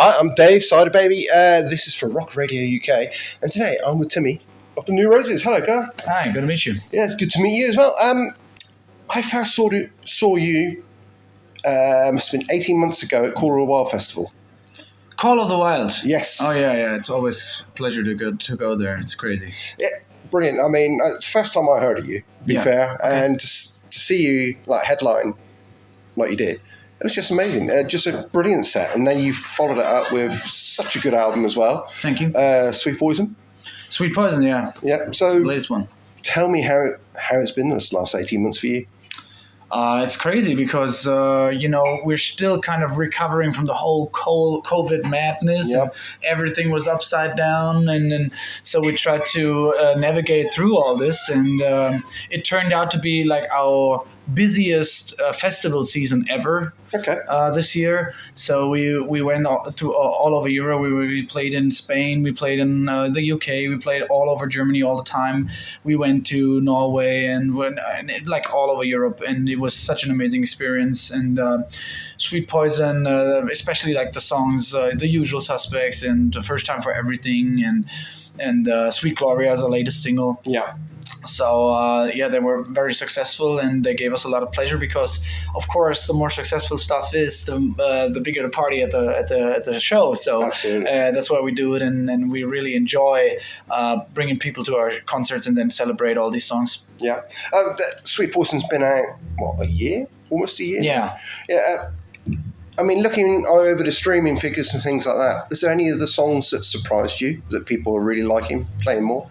Hi, I'm Dave, Cyderbaby. This is for Rock Radio UK, and today I'm with Timmy of the New Roses. Hello, guy. Hi, good to meet you. Yeah, it's good to meet you as well. I first saw you must have been 18 months ago at Call of the Wild Festival. Call of the Wild. Yes. Oh yeah. It's always a pleasure to go there. It's crazy. Yeah, brilliant. I mean, it's the first time I heard of you, to be fair, and to see you like headline like you did. It was just amazing. Just a brilliant set. And then you followed it up with such a good album as well. Thank you. Sweet Poison. Sweet Poison, yeah. Yeah. So latest one. Tell me how it's been this last 18 months for you. It's crazy because, we're still kind of recovering from the whole COVID madness. Yep. And everything was upside down. And so we tried to navigate through all this. And it turned out to be like our busiest festival season ever. Okay. This year. So we went through all over Europe. We played in Spain. We played in the UK. We played all over Germany all the time. We went to Norway and like all over Europe. And it was such an amazing experience. And Sweet Poison, especially like the songs, The Usual Suspects and The First Time for Everything and Sweet Gloria as the latest single. Yeah. So they were very successful, and they gave us a lot of pleasure because, of course, the more successful stuff is, the bigger the party at the show. So that's why we do it, and we really enjoy bringing people to our concerts and then celebrate all these songs. Yeah, Sweet Poison's been out a year, almost a year. Yeah. Yeah. I mean, looking over the streaming figures and things like that, is there any of the songs that surprised you that people are really liking, playing more?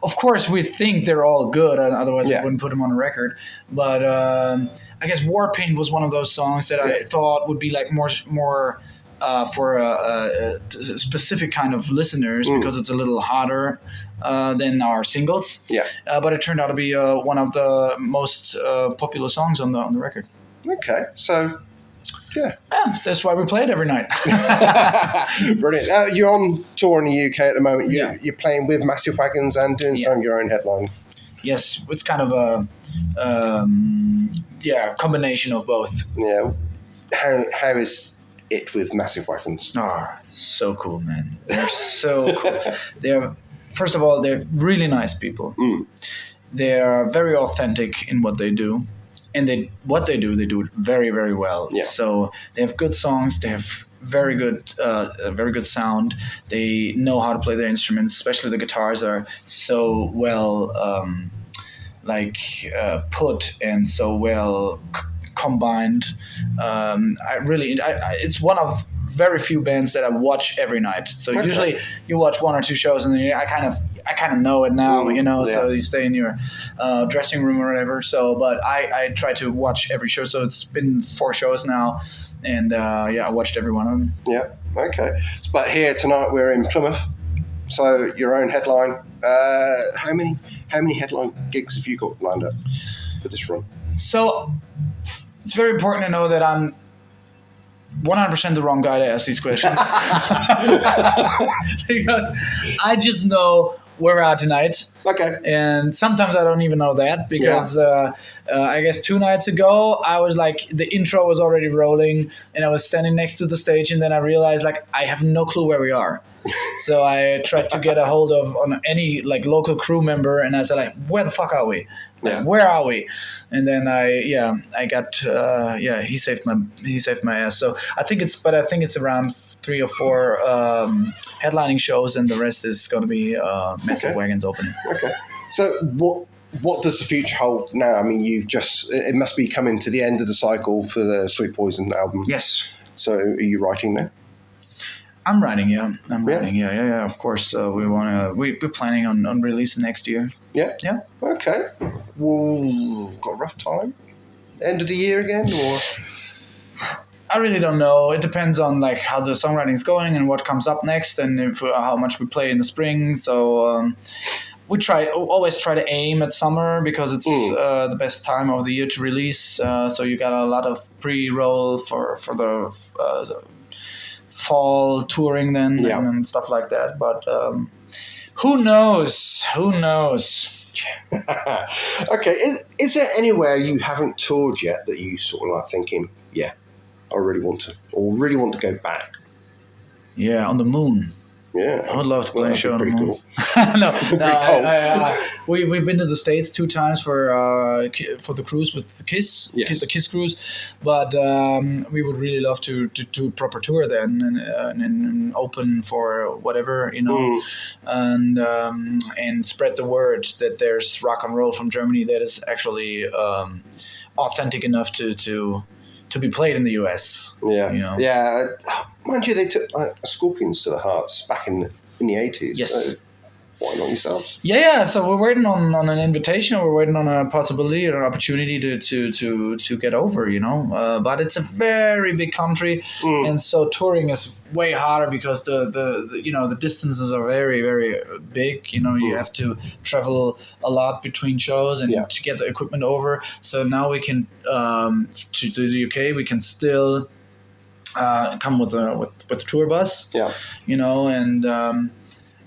Of course, we think they're all good, otherwise we wouldn't put them on a record. But I guess Warpaint was one of those songs that I thought would be like more for a specific kind of listeners because it's a little hotter than our singles. Yeah. But it turned out to be one of the most popular songs on the record. Okay, so. Yeah, that's why we play it every night. Brilliant. You're on tour in the UK at the moment. You're playing with Massive Wagons and doing some of your own headline. Yes, it's kind of a combination of both. Yeah. How is it with Massive Wagons? Oh, so cool, man. They're so cool. First of all, they're really nice people. They're very authentic in what they do. And they do it very, very well. Yeah. So they have good songs. They have very good sound. They know how to play their instruments. Especially the guitars are so well, put and so well combined. It's one of very few bands that I watch every night. So usually you watch one or two shows and then I kind of know it now, so you stay in your dressing room or whatever. So, but I try to watch every show. So it's been 4 shows now, and I watched every one of them. Yeah. Okay. But here tonight we're in Plymouth. So your own headline. How many headline gigs have you got lined up for this run? So it's very important to know that I'm 100% the wrong guy to ask these questions because I just know we're out tonight. Okay. And sometimes I don't even know that because I guess 2 nights ago I was like the intro was already rolling and I was standing next to the stage and then I realized like I have no clue where we are. So I tried to get a hold of on any like local crew member and I said like, where the fuck are we? Like, where are we? And then I got he saved my ass. So I think it's around 3 or 4 headlining shows and the rest is going to be Massive Wagons opening. Okay. So what does the future hold now? I mean, it must be coming to the end of the cycle for the Sweet Poison album. Yes. So are you writing now? I'm writing, yeah. Of course, we're planning on release next year. Yeah. Yeah. Okay. Well, got a rough time. End of the year again, or? I really don't know. It depends on like how the songwriting is going and what comes up next, and how much we play in the spring. So we always try to aim at summer because it's the best time of the year to release. So you got a lot of pre-roll for the fall touring then and stuff like that. But who knows? Okay, is there anywhere you haven't toured yet that you sort of like thinking, yeah, I really want to go back. Yeah, on the moon. Yeah, I would love to play a show on the moon. Cool. We've been to the States 2 times for the cruise with the Kiss, Yes. the Kiss cruise, but we would really love to do a proper tour then and open for whatever, and spread the word that there's rock and roll from Germany that is actually authentic enough to be played in the US. Yeah, you know? Yeah. Mind you, they took Scorpions to the Hearts back in the 80s. Yes. So why not yourselves? Yeah. So we're waiting on an invitation. We're waiting on a possibility or an opportunity to get over. But it's a very big country, and so touring is way harder because the distances are very, very big. You have to travel a lot between shows and to get the equipment over. So now we can to the UK. We can still come with a tour bus. Yeah. And.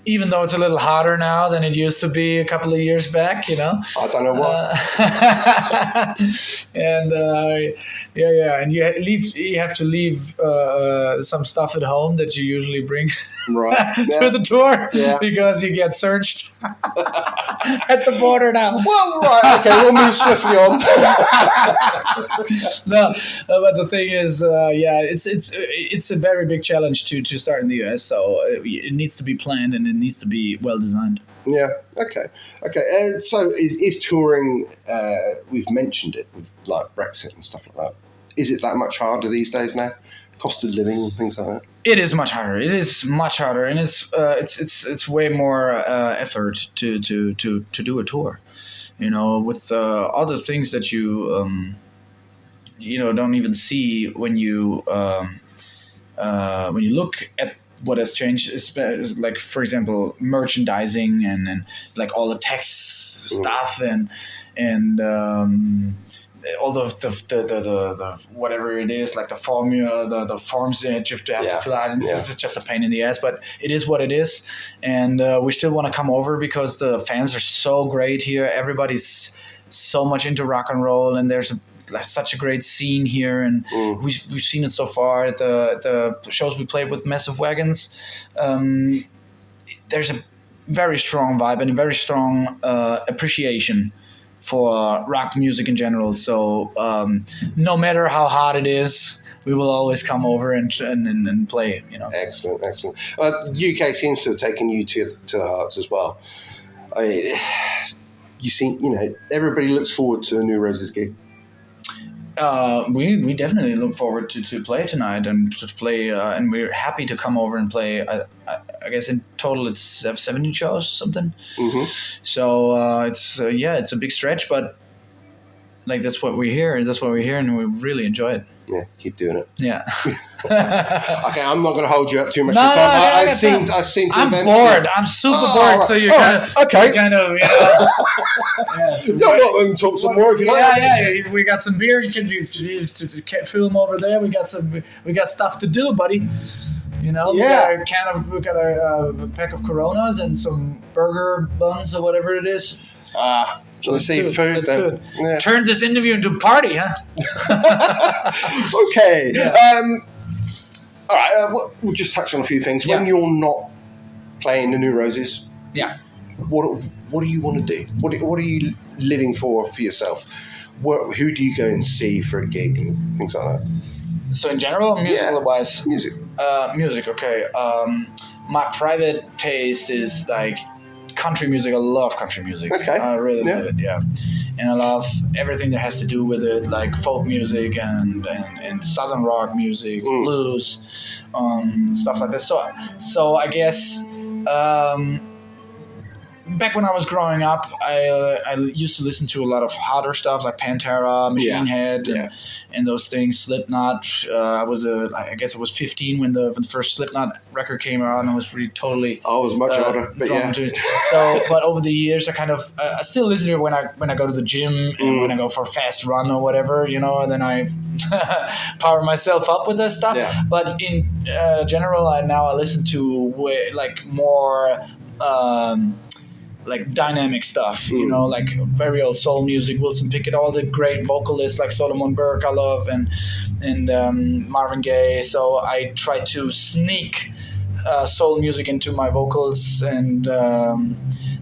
Even though it's a little harder now than it used to be a couple of years back, I don't know what. And and you have to leave some stuff at home that you usually bring to the tour because you get searched at the border now. Well, right, okay, we'll move swiftly on. No, but the thing is, it's a very big challenge to start in the US, so it needs to be planned and it needs to be well designed. Yeah. Okay. So is touring? We've mentioned it with like Brexit and stuff like that. Is it that much harder these days now? Cost of living and things like that. It is much harder. And it's way more effort to do a tour. With other things that you don't even see when you look at what has changed is like, for example, merchandising and like all the text stuff and all the whatever it is, like the formula, the forms that you have to fill out. And this is just a pain in the ass, but it is what it is. And we still want to come over because the fans are so great here. Everybody's so much into rock and roll, and there's such a great scene here, and we've seen it so far at the shows we played with Massive Wagons. There's a very strong vibe and a very strong appreciation for rock music in general. So no matter how hard it is, we will always come over and play. Excellent. UK seems to have taken you to the Hearts as well. I mean, you seem, everybody looks forward to a New Roses gig. We definitely look forward to play tonight and to play, and we're happy to come over and play. I guess in total it's 17 shows, something. Mm-hmm. So it's a big stretch, but like that's what we're here, and we really enjoy it. Yeah, keep doing it. Yeah. Okay, I'm not going to hold you up too much No, time. no, I seem to I'm have bored. I'm super bored. Right. So you're Okay. kind of we can talk some more if you like. Yeah. We got some beer. You can film over there. We got stuff to do, buddy. We got a pack of Coronas and some burger buns or whatever it is. So let's see food Let's then. do it. Yeah. Turn this interview into a party, huh? Okay. Yeah. All right. We'll just touch on a few things. Yeah. When you're not playing the New Roses, Yeah. what do you want to do? What are you living for yourself? Who do you go and see for a gig and things like that? So in general, musical-wise? Music. Music, okay. My private taste is like country music. I love country music. Okay. I really love it, yeah. And I love everything that has to do with it, like folk music and southern rock music, blues, stuff like this. So I guess back when I was growing up, I used to listen to a lot of harder stuff like Pantera, Machine Head, and those things. Slipknot. I guess I was 15 when the first Slipknot record came out, and I was really totally. I was much older, but drawn to it. So, but over the years, I still listen to it when I go to the gym and when I go for a fast run or whatever, and then I power myself up with that stuff. Yeah. But in general, I listen to more. like dynamic stuff, you know, like very old soul music, Wilson Pickett, all the great vocalists like Solomon Burke I love, and Marvin Gaye. So I try to sneak soul music into my vocals, and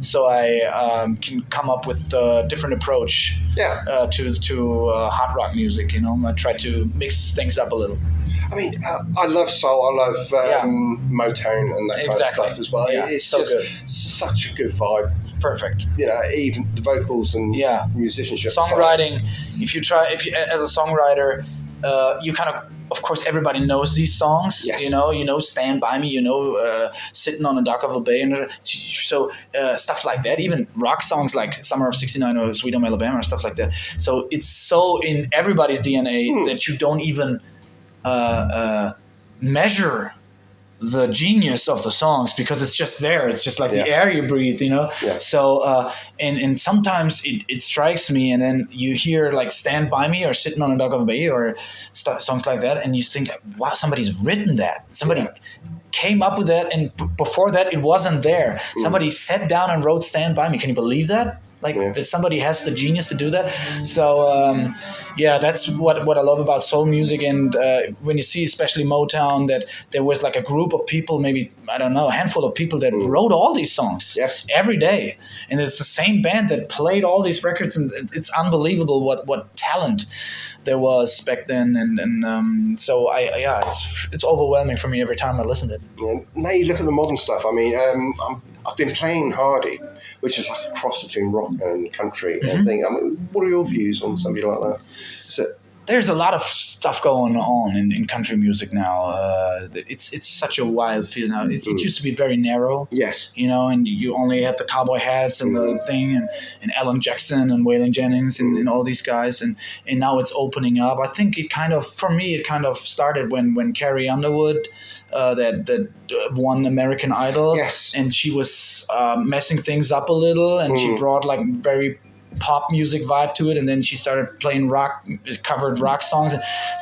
so I can come up with a different approach to hard rock music. You know, I try to mix things up a little. I mean, I love soul. I love Motown and that kind of stuff as well. Yeah, it's so just good. Such a good vibe. Perfect. You know, even the vocals and musicianship. Songwriting. If you as a songwriter, you kind of course, everybody knows these songs. Yes. You know, "Stand by Me." You know, "Sitting on the Dock of a Bay," and so stuff like that. Even rock songs like "Summer of '69" or "Sweet Home Alabama" or stuff like that. So it's so in everybody's DNA that you don't even measure the genius of the songs, because it's just there. It's just like the air you breathe, you know? Yeah. So, and sometimes it strikes me, and then you hear like "Stand By Me" or "Sitting on a Dock of a Bay" or songs like that, and you think, wow, somebody's written that. Somebody came up with that, and before that, it wasn't there. Somebody sat down and wrote "Stand By Me." Can you believe that? Like that somebody has the genius to do that. So that's what I love about soul music. And when you see, especially Motown, that there was like a group of people, maybe, I don't know, a handful of people that wrote all these songs every day. And it's the same band that played all these records. And it's unbelievable what talent there was back then. And so it's overwhelming for me every time I listen to it. Yeah. Now you look at the modern stuff. I mean, I've been playing Hardy, which is like a cross between rock and country. And I think, what are your views on somebody like that? There's a lot of stuff going on in country music now. It's such a wild field now. It used to be very narrow. Yes. You know, and you only had the cowboy hats and the thing, and Alan Jackson and Waylon Jennings and all these guys, and now it's opening up. I think for me it started when Carrie Underwood that won American Idol. Yes. And she was messing things up a little, and she brought like very pop music vibe to it, and then she started playing covered rock songs.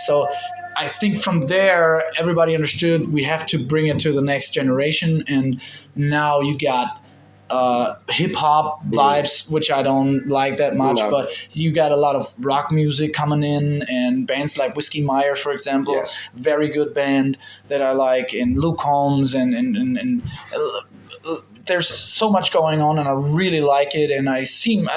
So I think from there everybody understood we have to bring it to the next generation, and now you got hip-hop vibes, which I don't like that much, but you got a lot of rock music coming in, and bands like Whiskey Myers, for example, very good band that I like, and Luke Combs, and there's so much going on, and I really like it. And I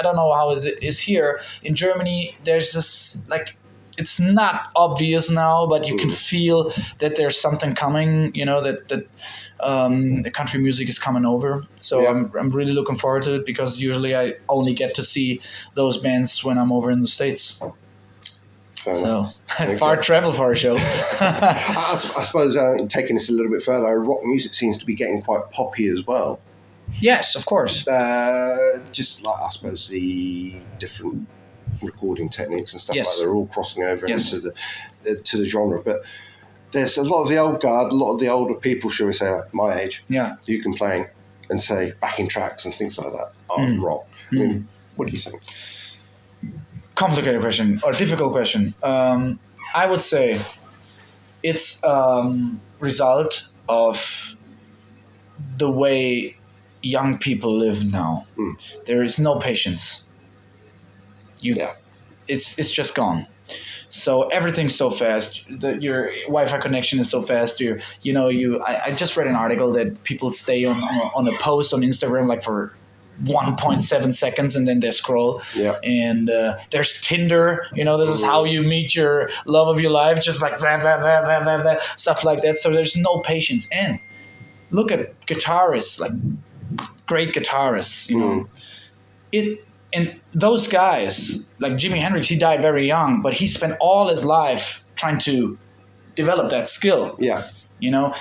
don't know how it is here in Germany. There's this, like, it's not obvious now, but you can feel that there's something coming, you know, that the country music is coming over. So I'm really looking forward to it, because usually I only get to see those bands when I'm over in the States. So far travel for a show. I suppose taking this a little bit further, rock music seems to be getting quite poppy as well. Yes, of course. Just like, I suppose, the different recording techniques and stuff like that, they're all crossing over into the genre. But there's a lot of the old guard, a lot of the older people, shall we say, like my age, who can play and say backing tracks and things like that are rock. I mean, what do you think? Complicated question, or difficult question. I would say it's result of the way young people live now. There is no patience. It's just gone. So everything's so fast. Your Wi-Fi connection is so fast. I just read an article that people stay on a post on Instagram like for 1.7 seconds, and then they scroll. And there's Tinder. This is how you meet your love of your life, just like that, stuff like that. So there's no patience. And look at guitarists, like great guitarists. And those guys, like Jimi Hendrix, he died very young, but he spent all his life trying to develop that skill.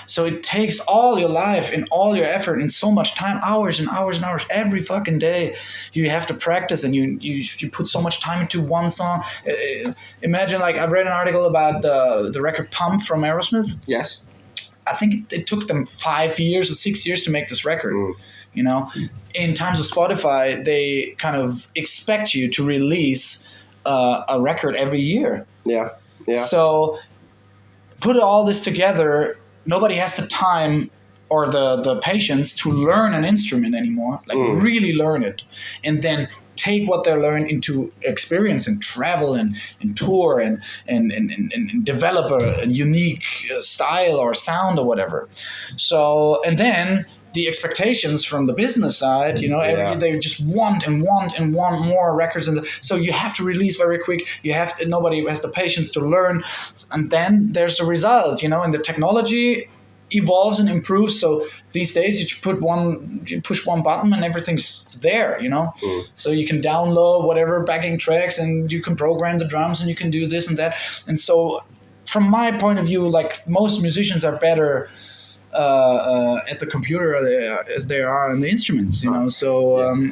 So it takes all your life and all your effort and so much time, hours and hours and hours, every fucking day. You have to practice, and you put so much time into one song. Imagine, like, I've read an article about the record Pump from Aerosmith. Yes. I think it took them 5 years or 6 years to make this record. In times of Spotify, they kind of expect you to release a record every year. So put all this together. Nobody has the time or the patience to learn an instrument anymore, like really learn it, and then take what they learn into experience and travel and tour and develop a unique style or sound or whatever. So, and then the expectations from the business side, they just want more records, and so you have to release very quick. Nobody has the patience to learn, and then there's a result, and the technology evolves and improves. So these days you push one button and everything's there, so you can download whatever backing tracks and you can program the drums and you can do this and that. And so from my point of view, like, most musicians are better at the computer as they are on the instruments, so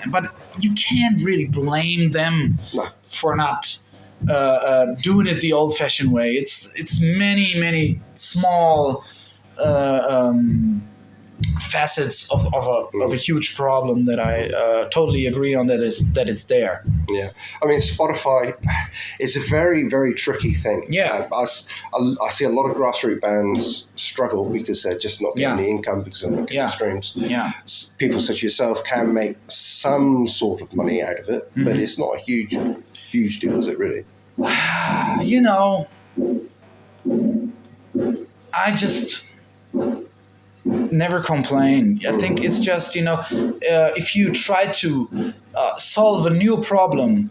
but you can't really blame them for not doing it the old-fashioned way. It's many small facets of a huge problem that I totally agree on, that is there. Yeah, I mean, Spotify is a very, very tricky thing. Yeah, I see a lot of grassroots bands struggle because they're just not getting the income because they're not getting streams. Yeah, people such as yourself can make some sort of money out of it, but it's not a huge deal, is it really? I just never complain. I think it's just, if you try to solve a new problem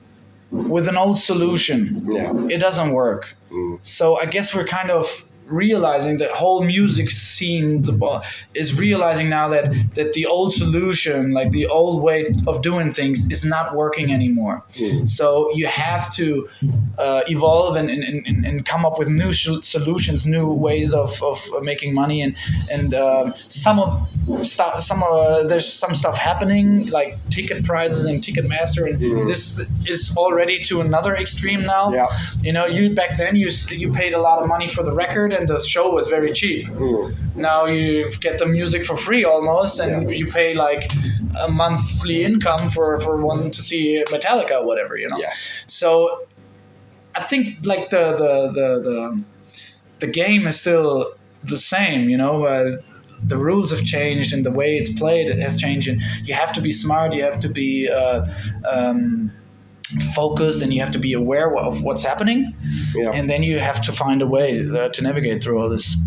with an old solution, it doesn't work. So I guess we're kind of realizing, that whole music scene is realizing now that the old solution, like the old way of doing things, is not working anymore. So you have to evolve and come up with new solutions, new ways of making money, and there's some stuff happening, like ticket prices and Ticketmaster, and this is already to another extreme now. You back then you paid a lot of money for the record, and the show was very cheap. Now you get the music for free almost, and you pay like a monthly income for one to see Metallica or whatever, So I think like the game is still the same, but the rules have changed and the way it's played has changed, and you have to be smart, you have to be focused, and you have to be aware of what's happening, and then you have to find a way to navigate through all this.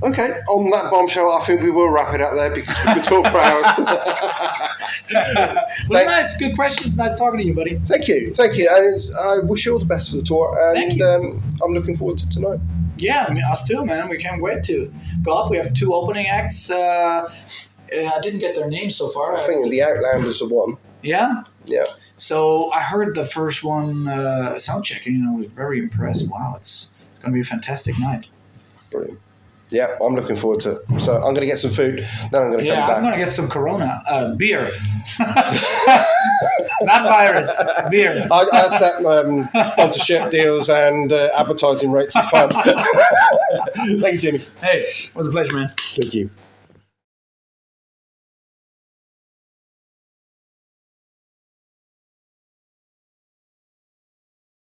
Okay, on that bombshell, I think we will wrap it up there, because we could talk for hours. Well, nice, good questions. Nice talking to you, buddy. Thank you. And I wish you all the best for the tour, and thank you. I'm looking forward to tonight. Yeah, I mean, us too, man. We can't wait to go up. We have 2 opening acts. I didn't get their names so far. I think the Outlanders are one. Yeah? Yeah. So I heard the first one sound checking, I was very impressed. Wow, it's going to be a fantastic night. Brilliant. Yeah, I'm looking forward to it. So I'm going to get some food, then I'm going to come back. Yeah, I'm going to get some Corona, beer. Not virus, beer. I accept sponsorship deals and advertising rates is fine. Thank you, Timmy. Hey, it was a pleasure, man. Thank you.